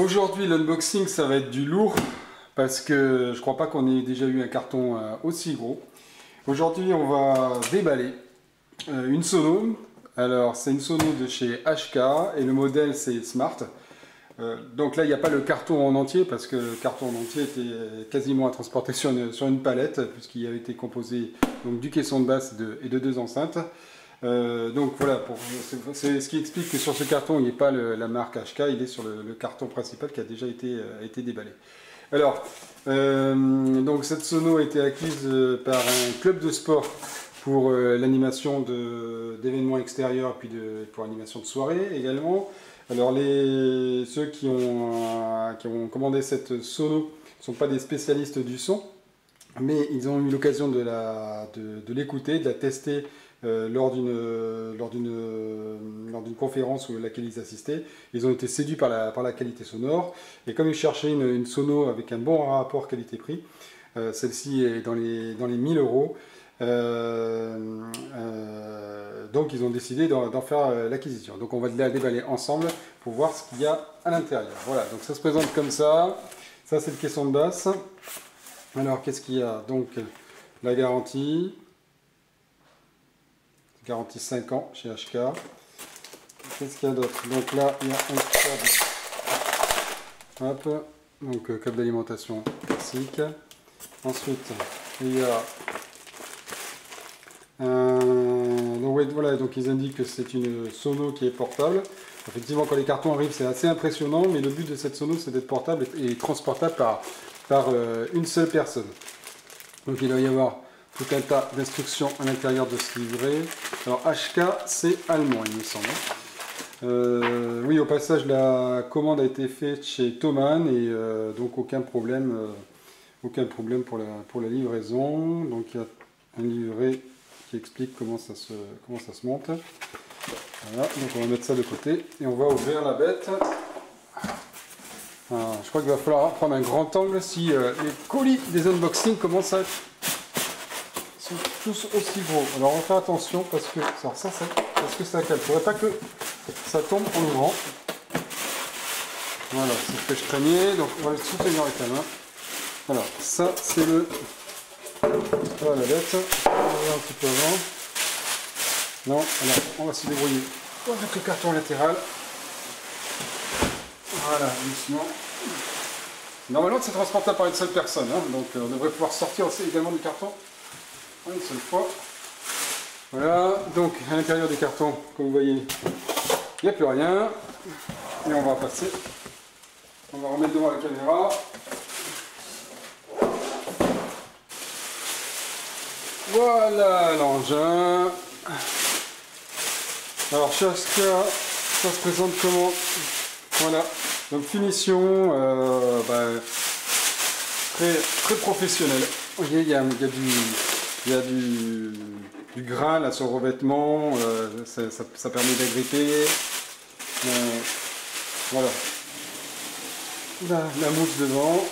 Aujourd'hui, l'unboxing, ça va être du lourd parce que je crois pas qu'on ait déjà eu un carton aussi gros. Aujourd'hui, on va déballer une sono. Alors, c'est une sono de chez HK et le modèle, c'est Smart. Donc là, il n'y a pas le carton en entier parce que le carton en entier était quasiment à transporter sur une palette puisqu'il avait été composé donc, du caisson de basse et de deux enceintes. Donc voilà, c'est ce qui explique que sur ce carton, il n'y ait pas la marque HK, il est sur le carton principal qui a déjà été déballé. Alors, donc cette sono a été acquise par un club de sport pour l'animation d'événements extérieurs et puis pour l'animation de soirée également. Alors ceux qui ont commandé cette sono ne sont pas des spécialistes du son, mais ils ont eu l'occasion de l'écouter, de la tester lors d'une conférence à laquelle ils assistaient. Ils ont été séduits par la qualité sonore, et comme ils cherchaient une sono avec un bon rapport qualité-prix, celle-ci est dans les 1000 euros. Donc ils ont décidé d'en faire l'acquisition. Donc on va la déballer ensemble pour voir ce qu'il y a à l'intérieur. Voilà, donc ça se présente comme ça. Ça c'est le caisson de basse. Alors qu'est-ce qu'il y a? Donc la garantie. Garantie 5 ans chez HK. Qu'est-ce qu'il y a d'autre? Donc là il y a un câble. Hop. Donc câble d'alimentation classique. Ensuite il y a donc ils indiquent que c'est une sono qui est portable. Effectivement, quand les cartons arrivent, c'est assez impressionnant, mais le but de cette sono, c'est d'être portable et transportable par une seule personne. Donc il doit y avoir tout un tas d'instructions à l'intérieur de ce livret. Alors HK, c'est allemand, il me semble. Oui, au passage, la commande a été faite chez Thomann et donc aucun problème pour la livraison. Donc il y a un livret qui explique comment ça se monte. Voilà, donc on va mettre ça de côté et on va ouvrir la bête. Alors, je crois qu'il va falloir prendre un grand angle si les colis des unboxings commencent à être tous aussi gros. Alors on va faire attention parce que ça cale. Il ne faudrait pas que ça tombe en ouvrant. Voilà, c'est ce que je craignais. Donc on va le soutenir avec la main. Alors ça c'est le... Voilà la bête. On va voir un petit peu avant. Non, alors on va se débrouiller avec le carton latéral. Voilà, doucement. Normalement c'est transportable par une seule personne, hein, donc on devrait pouvoir sortir aussi également du carton en une seule fois. Voilà, donc à l'intérieur du carton, comme vous voyez, il n'y a plus rien. Et on va passer, on va remettre devant la caméra. Voilà l'engin. Alors chez HK, ça se présente comment? Voilà, donc finition très professionnelle. Vous voyez, il y a du grain là sur le revêtement, ça permet d'agripper. Voilà, la mousse devant,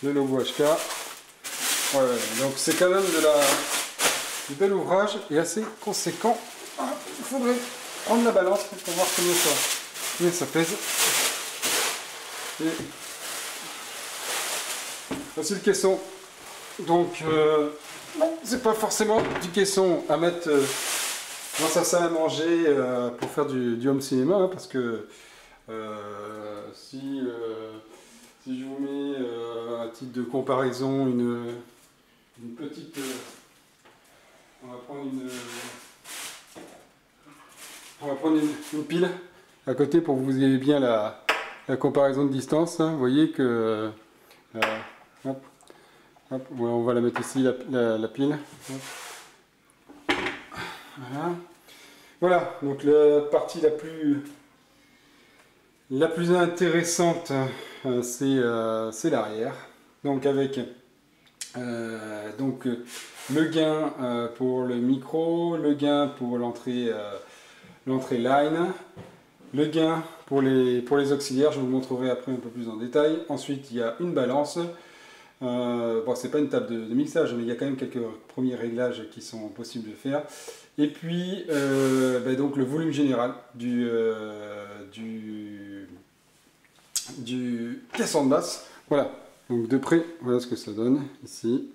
le logo HK. Ouais, donc c'est quand même du bel ouvrage et assez conséquent. Il faudrait prendre la balance pour voir combien ça pèse. Et voici le caisson. Donc c'est pas forcément du caisson à mettre dans sa salle à manger pour faire du home cinéma, hein, parce que si je vous mets à titre de comparaison une petite... on va prendre une pile à côté pour que vous ayez bien la comparaison de distance. Hein. Vous voyez que... hop, on va la mettre ici, la pile. Voilà, donc la partie la plus intéressante, c'est l'arrière. Donc avec... le gain pour le micro, le gain pour l'entrée line, le gain pour les auxiliaires, je vous le montrerai après un peu plus en détail. Ensuite il y a une balance, bon c'est pas une table de mixage mais il y a quand même quelques premiers réglages qui sont possibles de faire. Et puis donc le volume général du du caisson de basse. Voilà, donc de près, voilà ce que ça donne ici.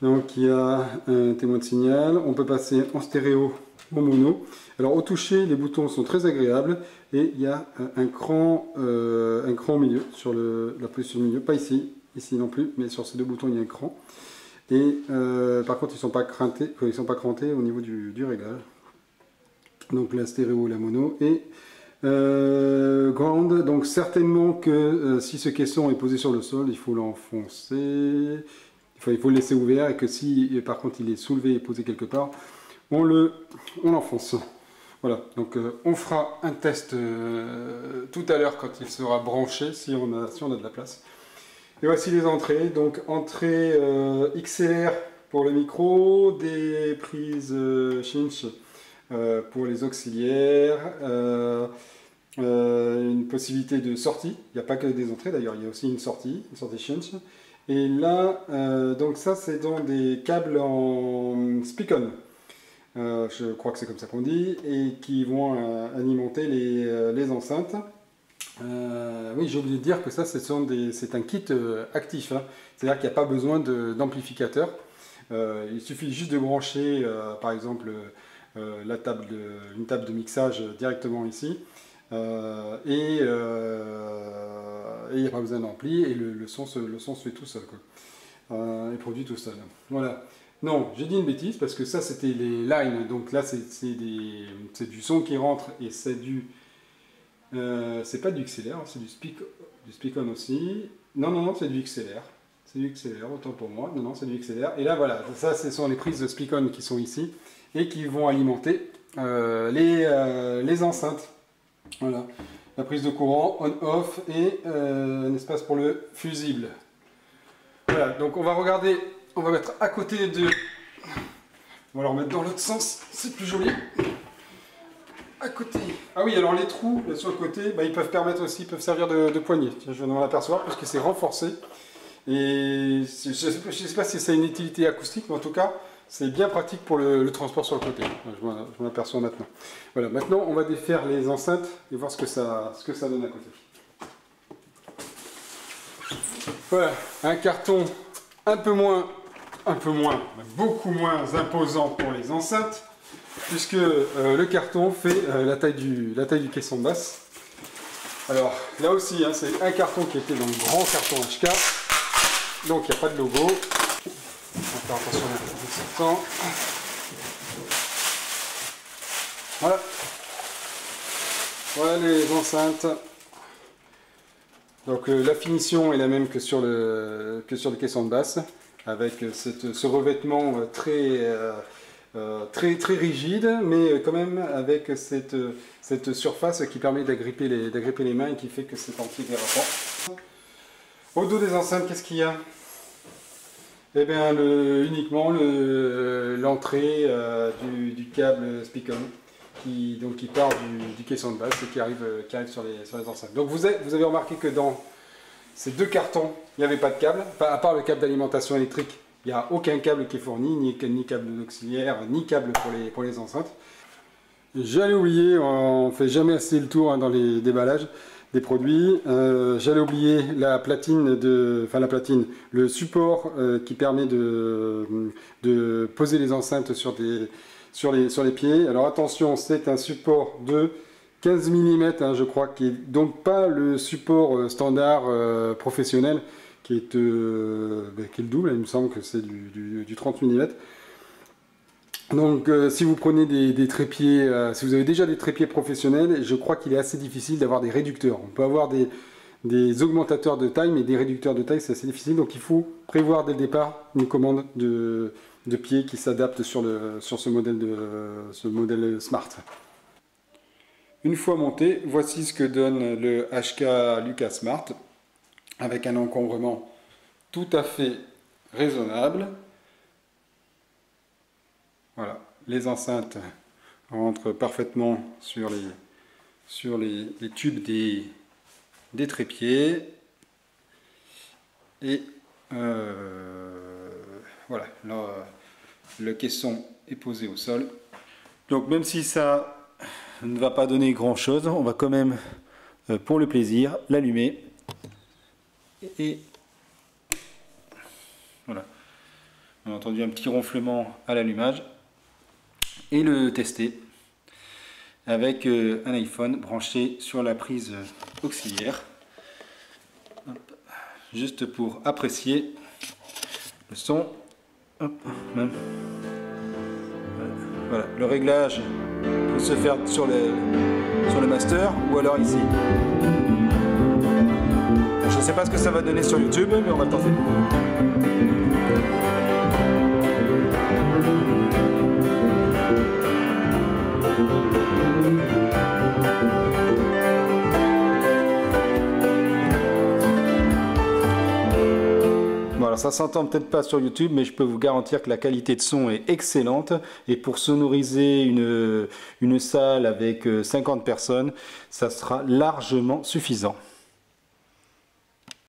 Donc il y a un témoin de signal, on peut passer en stéréo ou mono. Alors au toucher, les boutons sont très agréables et il y a un cran au milieu, sur la position du milieu, pas ici, ici non plus, mais sur ces deux boutons il y a un cran. Et par contre ils ne sont pas crantés au niveau du réglage. Donc la stéréo, la mono et ground. Donc certainement que si ce caisson est posé sur le sol, il faut l'enfoncer. Il faut le laisser ouvert et que si par contre il est soulevé et posé quelque part, on l'enfonce. Voilà, donc on fera un test tout à l'heure quand il sera branché, si on a de la place. Et voici les entrées. Donc entrée XLR pour le micro, des prises Cinch pour les auxiliaires, une possibilité de sortie. Il n'y a pas que des entrées d'ailleurs, il y a aussi une sortie Cinch. Et là, donc ça c'est dans des câbles en Speak-On, je crois que c'est comme ça qu'on dit, et qui vont alimenter les enceintes. Oui, j'ai oublié de dire que ça c'est un kit actif, hein. C'est-à-dire qu'il n'y a pas besoin d'amplificateur. Il suffit juste de brancher par exemple une table de mixage directement ici. Et il n'y a pas besoin d'ampli et le son se fait tout seul, quoi. Et produit tout seul. Voilà. Non, j'ai dit une bêtise parce que ça c'était les lines, donc là c'est du son qui rentre et c'est c'est pas du XLR, c'est du Speak-On aussi. Non, c'est du XLR. C'est du XLR, autant pour moi. Non, c'est du XLR. Et là voilà, ça ce sont les prises de Speak-On qui sont ici et qui vont alimenter les enceintes. Voilà, la prise de courant on-off et un espace pour le fusible. Voilà, donc on va regarder, on va mettre à côté les deux. On va leur mettre dans l'autre sens, c'est plus joli. À côté. Ah oui, alors les trous là, sur le côté, bah, ils peuvent servir de poignée. Je viens de m'en apercevoir parce que c'est renforcé. Et je ne sais pas si ça a une utilité acoustique, mais en tout cas, c'est bien pratique pour le transport sur le côté. Je m'en aperçois maintenant. Voilà, maintenant on va défaire les enceintes et voir ce que ça donne à côté. Voilà, un carton beaucoup moins imposant pour les enceintes, puisque le carton fait la taille du caisson de basse. Alors là aussi, hein, c'est un carton qui était dans le grand carton HK, donc il n'y a pas de logo. On va faire attention à la temps. Voilà. Voilà les enceintes. Donc la finition est la même que sur le caisson de basse, avec ce revêtement très rigide, mais quand même avec cette surface qui permet d'agripper les mains et qui fait que c'est anti-dérapant. Au dos des enceintes, qu'est-ce qu'il y a? Eh bien, uniquement l'entrée du câble Speak-On qui part du caisson de basse et qui arrive sur les enceintes. Donc vous avez remarqué que dans ces deux cartons, il n'y avait pas de câble, enfin, à part le câble d'alimentation électrique, il n'y a aucun câble qui est fourni, ni câble d'auxiliaire, ni câble pour les enceintes. J'allais oublier, on ne fait jamais assez le tour, hein, dans les déballages des produits. J'allais oublier la platine, le support qui permet de poser les enceintes sur les pieds. Alors attention, c'est un support de 15 mm, hein, je crois, qui est donc pas le support standard professionnel, qui est le double, il me semble que c'est du 30 mm. Donc si vous prenez des trépieds, si vous avez déjà des trépieds professionnels, je crois qu'il est assez difficile d'avoir des réducteurs. On peut avoir des augmentateurs de taille, mais des réducteurs de taille c'est assez difficile, donc il faut prévoir dès le départ une commande de pieds qui s'adapte sur ce modèle Smart. Une fois monté, voici ce que donne le HK Lucas Smart, avec un encombrement tout à fait raisonnable. Voilà, les enceintes rentrent parfaitement sur les tubes des trépieds. Et voilà, là, le caisson est posé au sol. Donc même si ça ne va pas donner grand chose, on va quand même pour le plaisir, l'allumer et voilà. On a entendu un petit ronflement à l'allumage et le tester avec un iPhone branché sur la prise auxiliaire. Hop. Juste pour apprécier le son. Hop. Voilà, le réglage peut se faire sur le master ou alors ici. Je ne sais pas ce que ça va donner sur YouTube, mais on va le tenter. Bon, alors ça s'entend peut-être pas sur YouTube, mais je peux vous garantir que la qualité de son est excellente. Et pour sonoriser une salle avec 50 personnes, ça sera largement suffisant.